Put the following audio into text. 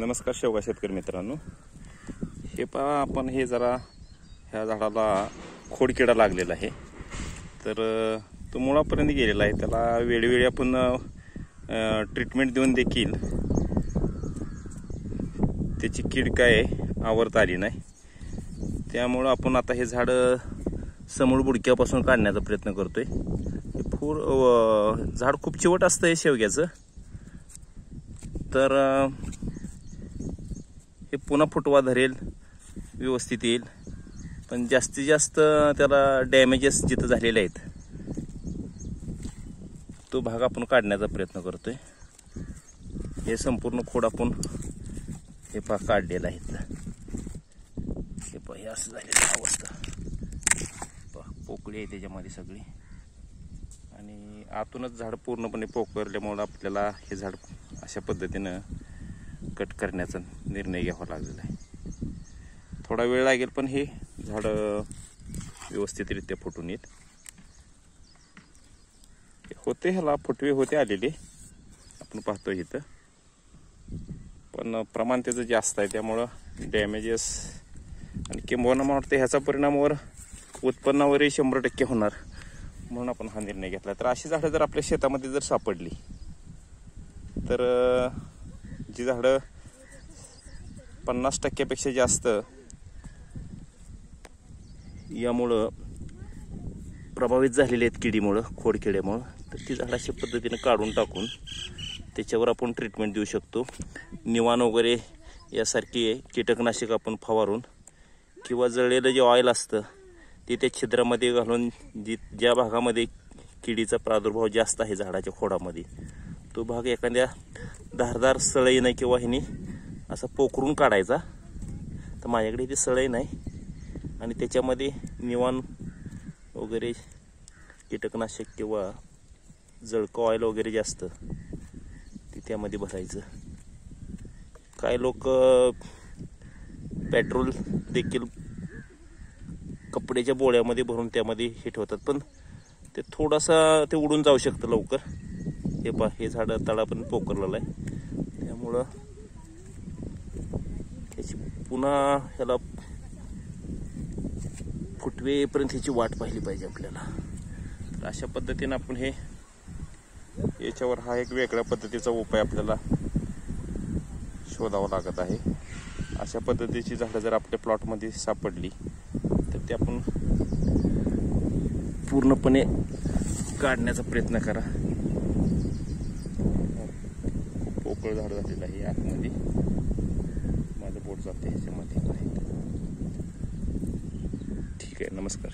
नमस्कार शेवगा शेतकरी मित्रांनो, हे पहा आपण हे जरा ह्या झाडाला खोडकिडा लागलेला आहे. तर तो मुळापर्यंत गेलेला आहे. त्याला वेळोवेळी आपण ट्रीटमेंट देऊन देखील त्याची कीड काय आवरता आली नाही. त्यामुळे आपण आता हे झाड समूळ बुडक्यापासून काढण्याचा प्रयत्न करतोय. झाड खूप चिवट असतं हे शेवग्याचं. तर हे पुन्हा फुटवा धरेल, व्यवस्थित येईल. पण जास्तीत जास्त त्याला डॅमेजेस जिथं झालेले आहेत तो भाग आपण काढण्याचा प्रयत्न करतोय. हे संपूर्ण खोड आपण हे भाग काढलेला आहे. हे पहा, हे असं झालेली अवस्था. पोकळी आहे त्याच्यामध्ये सगळी, आणि आतूनच झाड पूर्णपणे पोकळल्यामुळे आपल्याला हे झाड अशा पद्धतीनं कट करण्याचा निर्णय घ्यावा लागलेला आहे. थोडा वेळ लागेल, पण हे झाड व्यवस्थितरित्या फुटून येईल. होते ह्याला फुटवे होते आलेले आपण पाहतो इथं, पण प्रमाण त्याचं जास्त आहे. त्यामुळं डॅमेजेस आणि किंबहुना मला वाटतं ह्याचा परिणामावर उत्पन्नावरही 100% होणार, म्हणून आपण हा निर्णय घेतला. तर अशी झाडं जर आपल्या शेतामध्ये जर सापडली तर जी झाडं 50%पेक्षा जास्त यामुळं प्रभावित झालेली आहेत किडीमुळं, खोडकिड्यामुळं, तर ती झाडं अशा पद्धतीने काढून टाकून त्याच्यावर आपण ट्रीटमेंट देऊ शकतो. निवाण वगैरे यासारखी कीटकनाशक आपण फवारून, किंवा जळलेलं जे ऑइल असतं ते त्या छिद्रामध्ये घालून, ज्या भागामध्ये किडीचा प्रादुर्भाव जास्त आहे झाडाच्या खोडामध्ये, तो भाग एखाद्या धारदार सळईने किंवा ह्याने असा पोखरून काढायचा. तर माझ्याकडे इथे सळई नाही, आणि त्याच्यामध्ये निवाण वगैरे कीटकनाशक किंवा जळकं ऑइल वगैरे जास्त ते त्यामध्ये भरायचं. काही लोक पेट्रोल देखील कपड्याच्या बोळ्यामध्ये भरून त्यामध्ये हे ठेवतात, पण ते थोडासा ते उडून जाऊ शकतं लवकर. हे पहा, हे झाड तळापर्यंत पोखरलेलं आहे. त्यामुळं त्याची पुन्हा ह्याला फुटवेपर्यंत ह्याची वाट पाहिली पाहिजे आपल्याला. तर अशा पद्धतीनं आपण हे याच्यावर हा एक वेगळ्या पद्धतीचा उपाय आपल्याला शोधावा लागत आहे. अशा पद्धतीची झाडं जर आपल्या प्लॉटमध्ये सापडली तर ते आपण पूर्णपणे काढण्याचा प्रयत्न करा. पोकळ झाड झालेलं आहे आतमध्ये, माझं बोट जाते ह्याच्यामध्ये. ठीक आहे, नमस्कार.